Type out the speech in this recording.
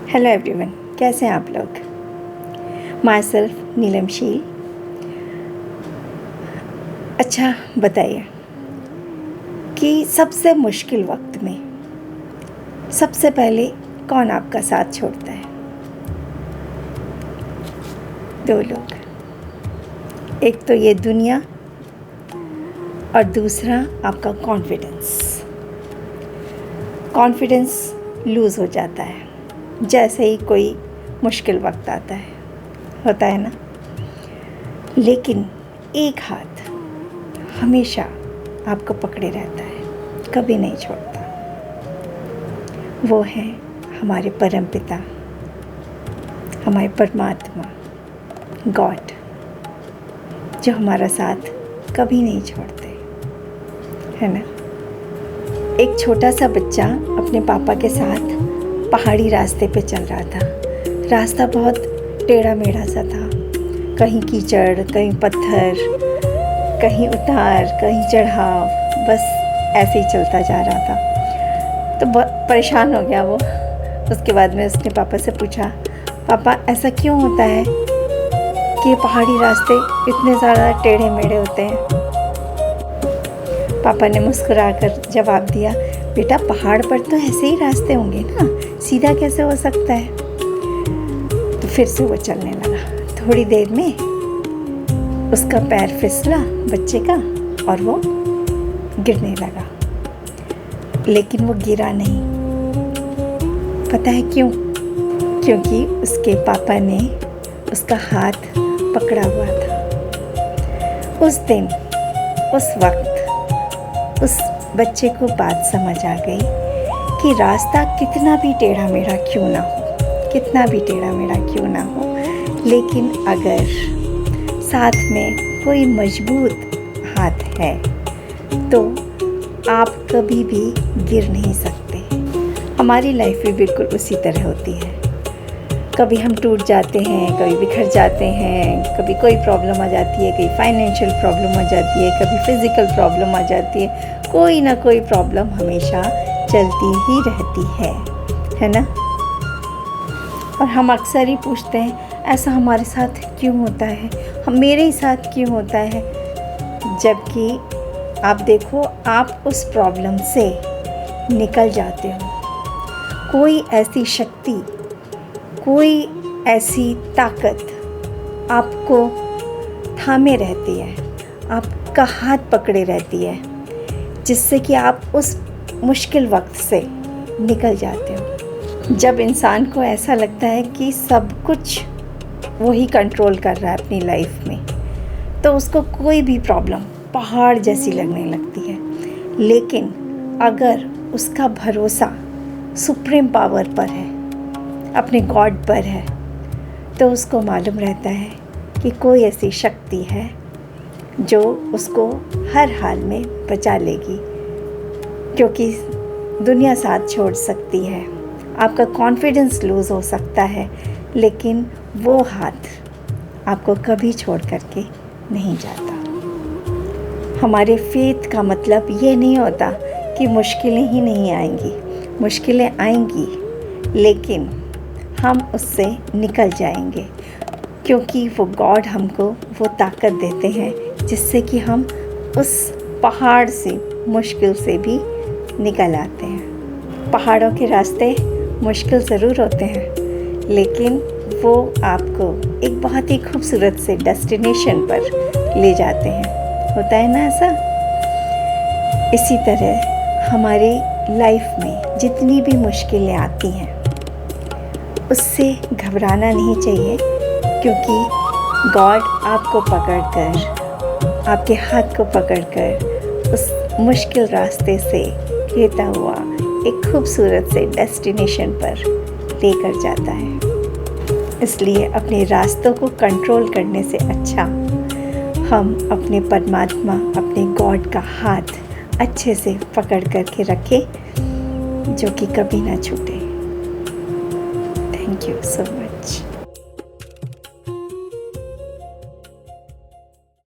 Hello everyone, कैसे हैं आप लोग। Myself Neelamsheel. अच्छा बताइए कि सबसे मुश्किल वक्त में सबसे पहले कौन आपका साथ छोड़ता है? दो लोग, एक तो ये दुनिया और दूसरा आपका कॉन्फिडेंस लूज़ हो जाता है जैसे ही कोई मुश्किल वक्त आता है, होता है ना। लेकिन एक हाथ हमेशा आपको पकड़े रहता है, कभी नहीं छोड़ता। वो है हमारे परमपिता, हमारे परमात्मा, गॉड, जो हमारा साथ कभी नहीं छोड़ते, है ना। एक छोटा सा बच्चा अपने पापा के साथ पहाड़ी रास्ते पे चल रहा था। रास्ता बहुत टेढ़ा मेढ़ा सा था, कहीं कीचड़, कहीं पत्थर, कहीं उतार, कहीं चढ़ाव, बस ऐसे ही चलता जा रहा था। तो बहुत परेशान हो गया वो। उसके बाद में उसने पापा से पूछा, पापा ऐसा क्यों होता है कि पहाड़ी रास्ते इतने ज़्यादा टेढ़े मेढ़े होते हैं? पापा ने मुस्कुराकर जवाब दिया, बेटा पहाड़ पर तो ऐसे ही रास्ते होंगे ना, सीधा कैसे हो सकता है। तो फिर से वो चलने लगा। थोड़ी देर में उसका पैर फिसला बच्चे का और वो गिरने लगा, लेकिन वो गिरा नहीं। पता है क्यों? क्योंकि उसके पापा ने उसका हाथ पकड़ा हुआ था। उस दिन, उस वक्त उस बच्चे को बात समझ आ गई कि रास्ता कितना भी टेढ़ा मेढ़ा क्यों ना हो, लेकिन अगर साथ में कोई मजबूत हाथ है तो आप कभी भी गिर नहीं सकते। हमारी लाइफ भी बिल्कुल उसी तरह होती है। कभी हम टूट जाते हैं, कभी बिखर जाते हैं, कभी कोई प्रॉब्लम आ जाती है, कभी फाइनेंशियल प्रॉब्लम आ जाती है, कभी फिज़िकल प्रॉब्लम आ जाती है। कोई ना कोई प्रॉब्लम हमेशा चलती ही रहती है ना। और हम अक्सर ही पूछते हैं, ऐसा हमारे साथ क्यों होता है, मेरे ही साथ क्यों होता है। जबकि आप देखो, आप उस प्रॉब्लम से निकल जाते हो। कोई ऐसी शक्ति, कोई ऐसी ताकत आपको थामे रहती है, आपका हाथ पकड़े रहती है, जिससे कि आप उस मुश्किल वक्त से निकल जाते हो। जब इंसान को ऐसा लगता है कि सब कुछ वो ही कंट्रोल कर रहा है अपनी लाइफ में, तो उसको कोई भी प्रॉब्लम पहाड़ जैसी लगने लगती है। लेकिन अगर उसका भरोसा सुप्रीम पावर पर है, अपने गॉड पर है, तो उसको मालूम रहता है कि कोई ऐसी शक्ति है जो उसको हर हाल में बचा लेगी। क्योंकि दुनिया साथ छोड़ सकती है, आपका कॉन्फिडेंस लूज़ हो सकता है, लेकिन वो हाथ आपको कभी छोड़ करके नहीं जाता। हमारे फेथ का मतलब ये नहीं होता कि मुश्किलें ही नहीं आएंगी। मुश्किलें आएंगी, लेकिन हम उससे निकल जाएंगे, क्योंकि वो गॉड हमको वो ताकत देते हैं जिससे कि हम उस पहाड़ से, मुश्किल से भी निकल आते हैं। पहाड़ों के रास्ते मुश्किल ज़रूर होते हैं, लेकिन वो आपको एक बहुत ही खूबसूरत से डेस्टिनेशन पर ले जाते हैं। होता है ना ऐसा। इसी तरह हमारी लाइफ में जितनी भी मुश्किलें आती हैं, उससे घबराना नहीं चाहिए, क्योंकि गॉड आपको पकड़कर, आपके हाथ को पकड़कर उस मुश्किल रास्ते से लेता हुआ एक खूबसूरत से डेस्टिनेशन पर लेकर जाता है। इसलिए अपने रास्तों को कंट्रोल करने से अच्छा हम अपने परमात्मा, अपने गॉड का हाथ अच्छे से पकड़ करके रखें, जो कि कभी ना छूटे। Thank you so much.